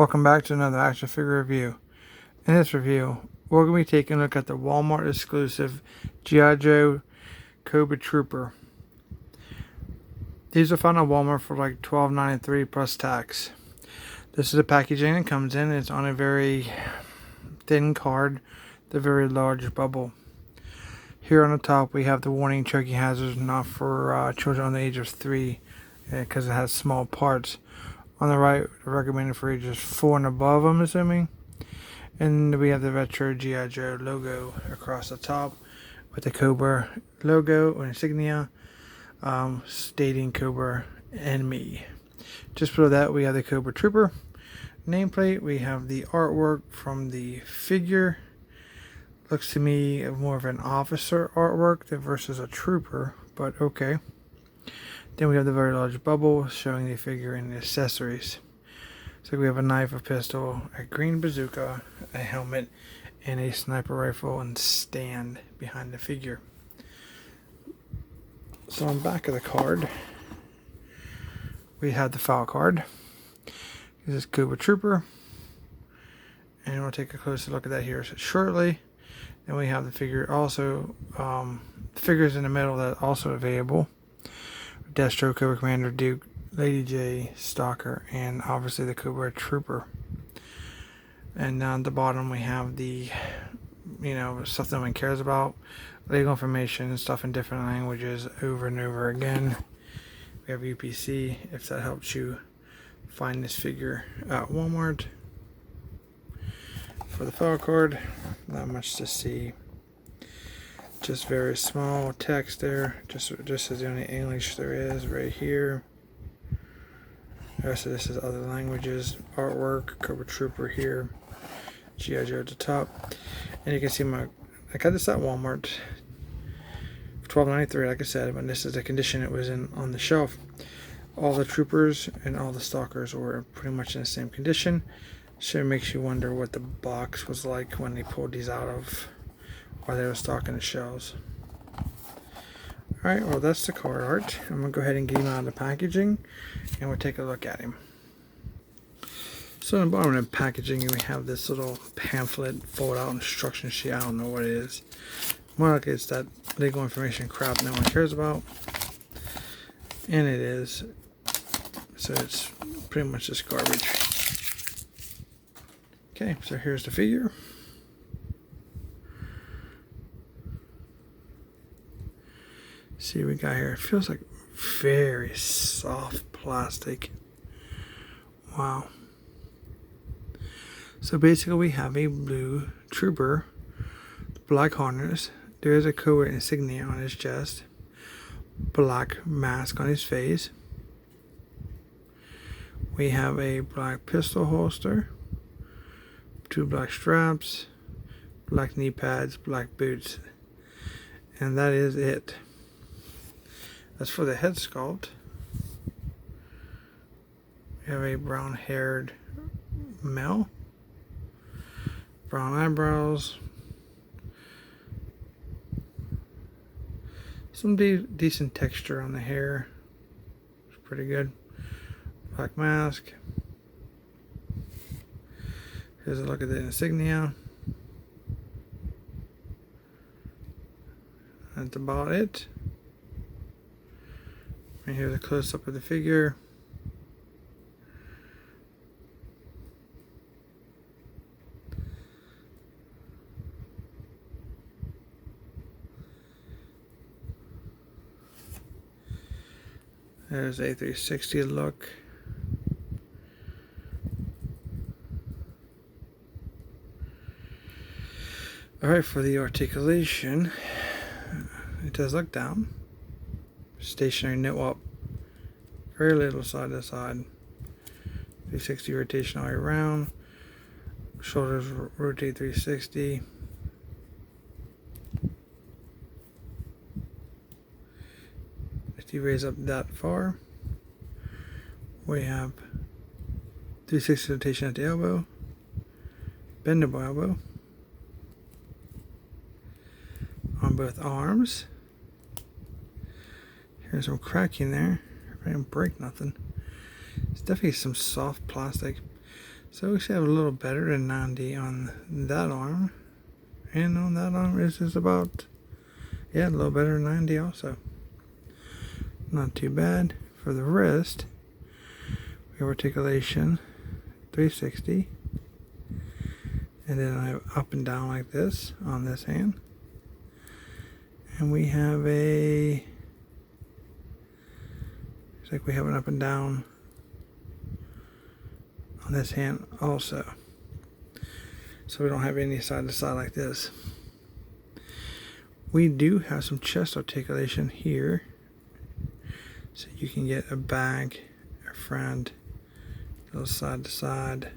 Welcome back to another action figure review. In this review, we're going to be taking a look at the Walmart exclusive G.I. Joe Cobra Trooper. These are found on Walmart for like $12.93 plus tax. This is the packaging it comes in. It's on a very thin card, the very large bubble. Here on the top we have the warning choking hazards not for children under the age of 3 because it has small parts. On the right, recommended for ages 4 and above, I'm assuming. And we have the retro G.I. Joe logo across the top with the Cobra logo or insignia stating Cobra and me. Just below that, we have the Cobra Trooper nameplate. We have the artwork from the figure. Looks to me more of an officer artwork versus a trooper, but okay. Then we have the very large bubble showing the figure and the accessories. So we have a knife, a pistol, a green bazooka, a helmet, and a sniper rifle and stand behind the figure. So on the back of the card, we have the file card. This is Cobra Trooper. And we'll take a closer look at that here shortly. Then we have the figure also, figures in the middle that are also available. Destro, Cobra Commander, Duke, Lady J, Stalker, and obviously the Cobra Trooper. And down at the bottom we have the, stuff that no one cares about. Legal information and stuff in different languages over and over again. We have UPC if that helps you find this figure at Walmart. For the file card, not much to see. Just very small text there, just as the only English there is right here. The rest of this is other languages. Artwork, Cobra Trooper here, G.I. Joe at the top. And you can see I got this at Walmart for $12.93, like I said, but this is the condition it was in on the shelf. All the troopers and all the stalkers were pretty much in the same condition. So it makes you wonder what the box was like when they pulled these out of while they were stocking the shelves. Alright, well that's the card art. I'm going to go ahead and get him out of the packaging and we'll take a look at him. So on the bottom of the packaging we have this little pamphlet, fold out instruction sheet. I don't know what it is. More like it's that legal information crap no one cares about. And it is. So it's pretty much just garbage. Okay, so here's the figure. See what we got here. It feels like very soft plastic. Wow. So basically we have a blue trooper, black harness. There is a Cobra insignia on his chest. Black mask on his face. We have a black pistol holster. 2 black straps. Black knee pads, black boots. And that is it. As for the head sculpt, we have a brown haired male, brown eyebrows, some decent texture on the hair, it's pretty good, black mask. Here's a look at the insignia. That's about it. And here's a close-up of the figure. There's a 360 look. Alright, for the articulation, it does look down. Stationary nip up, very little side to side. 360 rotation all the way around. Shoulders rotate 360. If you raise up that far, we have 360 rotation at the elbow, bendable elbow on both arms. Here's some cracking there. I didn't break nothing. It's definitely some soft plastic. So we should have a little better than 90 on that arm. And on that arm is just about, yeah, a little better than 90 also. Not too bad. For the wrist, we have articulation 360. And then I have up and down like this on this hand. And we have a, looks like we have an up and down on this hand also. So we don't have any side to side like this. We do have some chest articulation here. So you can get a back, a front, a little side to side.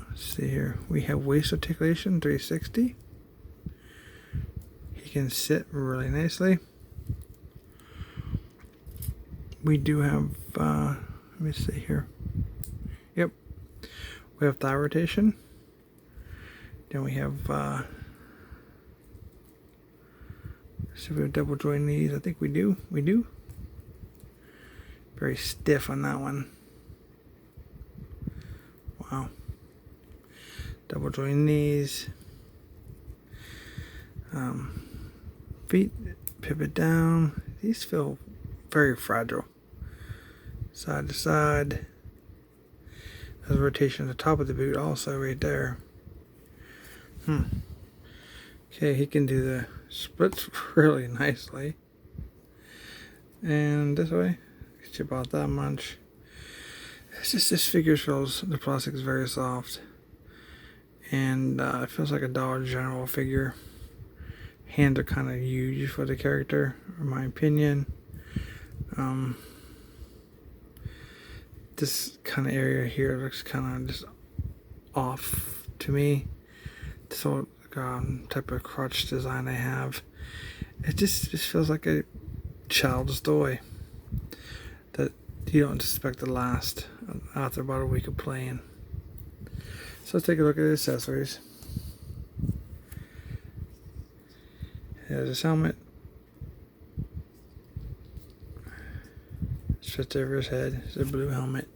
Let's see here. We have waist articulation 360. He can sit really nicely. We do have, let me see here. Yep. We have thigh rotation. Then we have, see if we have double joint knees. I think we do. We do. Very stiff on that one. Wow. Double joint knees. Feet pivot down. These feel very fragile. Side to side. There's a rotation at the top of the boot also right there. Okay, he can do the splits really nicely. And this way, get you about that much. It's just this figure feels, the plastic is very soft. And it feels like a Dollar General figure. Hands are kind of huge for the character, in my opinion. This kind of area here looks kind of just off to me. This whole type of crotch design I have, it just feels like a child's toy that you don't expect to last after about a week of playing. So let's take a look at the accessories. Here's his helmet. Fits over his head. It's a blue helmet.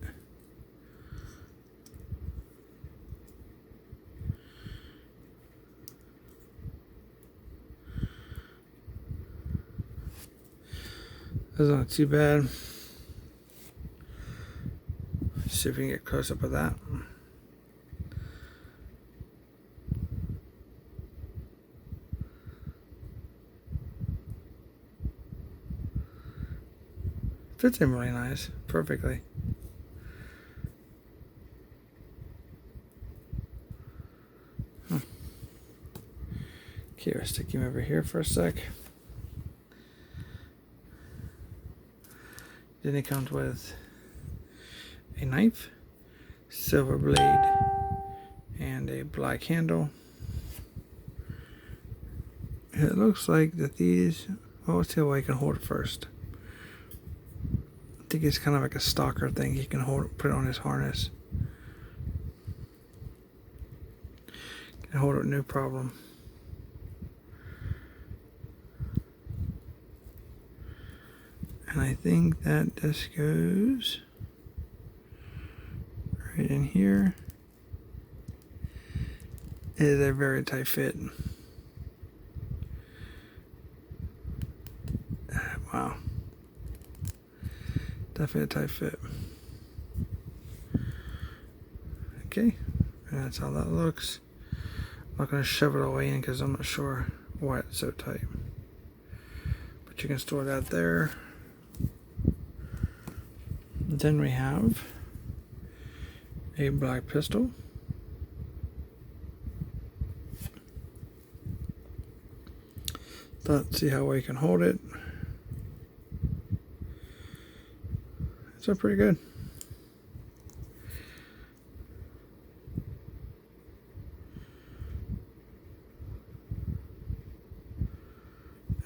That's not too bad. Let's see if we can get close up with that. Fits him really nice, perfectly. Okay, we'll stick him over here for a sec. Then it comes with a knife, silver blade, and a black handle. It looks like that these, well, let's see how I can hold it first. I think it's kind of like a stalker thing. He can hold it, put it on his harness. Can hold it no problem. And I think that this goes right in here. It is a very tight fit. Wow. Definitely a tight fit. Okay, and that's how that looks. I'm not going to shove it all the way in because I'm not sure why it's so tight. But you can store that there. Then we have a black pistol. Let's see how we can hold it. It's pretty good.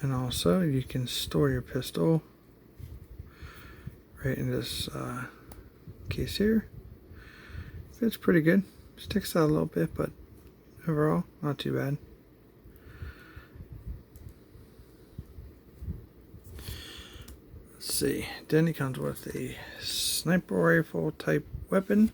And also you can store your pistol right in this case here. Fits pretty good. Sticks out a little bit, but overall not too bad. Let's see. Then he comes with a sniper rifle type weapon.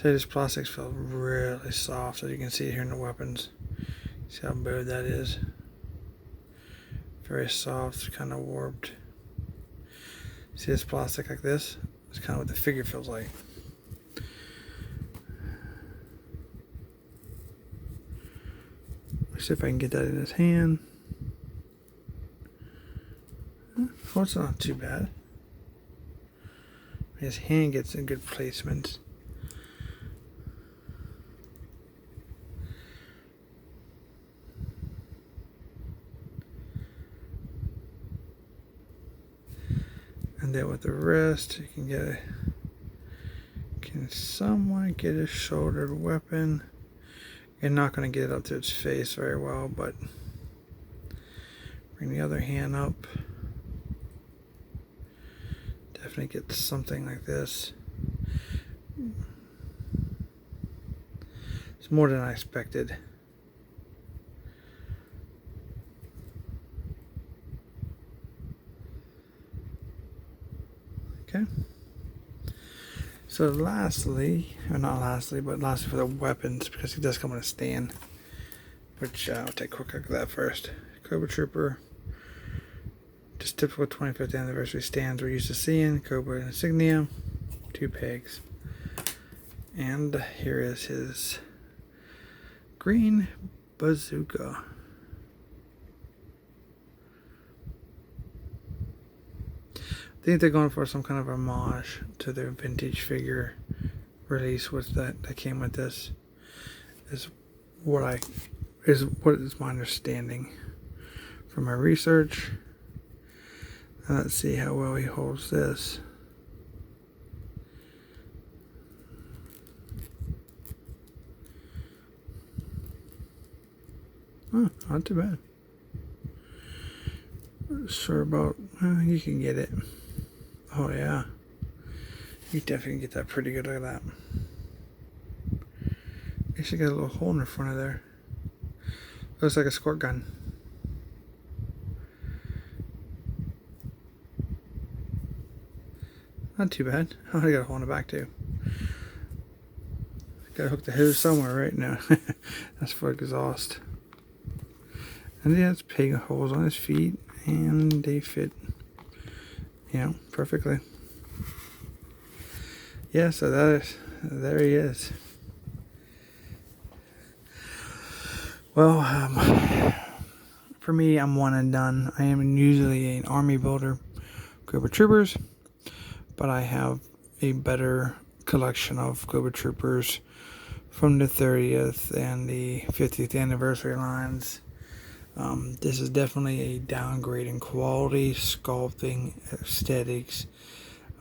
Tell you, this plastic feels really soft, as you can see here in the weapons. See how bad that is? Very soft, kind of warped. See this plastic like this? It's kind of what the figure feels like. Let's see if I can get that in his hand. Oh, it's not too bad. His hand gets in good placement. And then with the wrist, you can somewhat get a shouldered weapon. You're not going to get it up to its face very well, but bring the other hand up. Definitely get something like this. It's more than I expected. Okay. So lastly, or not lastly, but lastly for the weapons, because it does come on a stand, which I'll take a quick look at that first. Cobra Trooper. Just typical 25th anniversary stands we're used to seeing. Cobra insignia. 2 pegs. And here is his green bazooka. I think they're going for some kind of homage to their vintage figure release that came with this. Is what is my understanding from my research. And let's see how well he holds this. Oh, not too bad. Not sure about. You can get it. Oh yeah, you definitely get that pretty good. Look at that. Actually got a little hole in the front of there. Looks like a squirt gun. Not too bad. Oh, I got a hole in the back too. Gotta hook the hose somewhere right now. That's for exhaust. And he has peg holes on his feet, and they fit, perfectly. Yeah, so there he is. Well, for me, I'm one and done. I am usually an army builder, Cobra Troopers, but I have a better collection of Cobra Troopers from the 30th and the 50th anniversary lines. This is definitely a downgrade in quality, sculpting, aesthetics.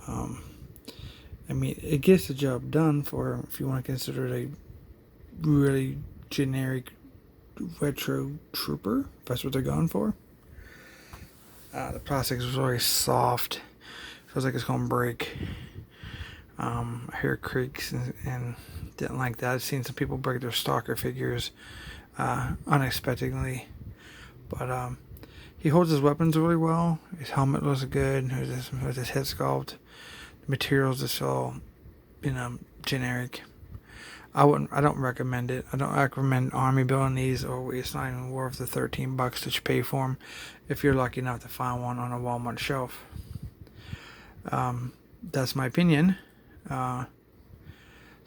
I mean, it gets the job done for, if you want to consider it a really generic retro trooper, if that's what they're going for. The plastic is very soft. Feels like it's going to break. I hear creaks and didn't like that. I've seen some people break their stalker figures unexpectedly. But he holds his weapons really well. His helmet looks good with his head sculpt. The materials just feel, generic. I don't recommend it. I don't recommend army building these, or it's not even worth the $13 that you pay for them if you're lucky enough to find one on a Walmart shelf. That's my opinion. So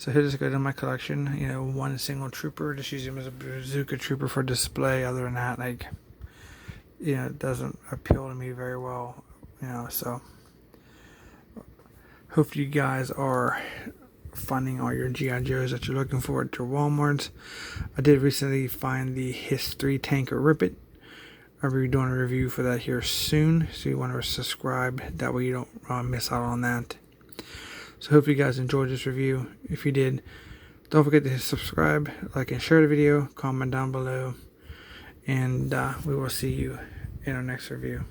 here is good in my collection. One single trooper, just use him as a bazooka trooper for display. Other than that, it doesn't appeal to me very well. So hopefully you guys are finding all your G.I. Joes that you're looking for at your Walmarts. I did recently find the History Tanker Rip It. I'll be doing a review for that here soon, so you want to subscribe. That way you don't miss out on that. So hope you guys enjoyed this review. If you did, don't forget to subscribe, like, and share the video. Comment down below, and we will see you in our next review.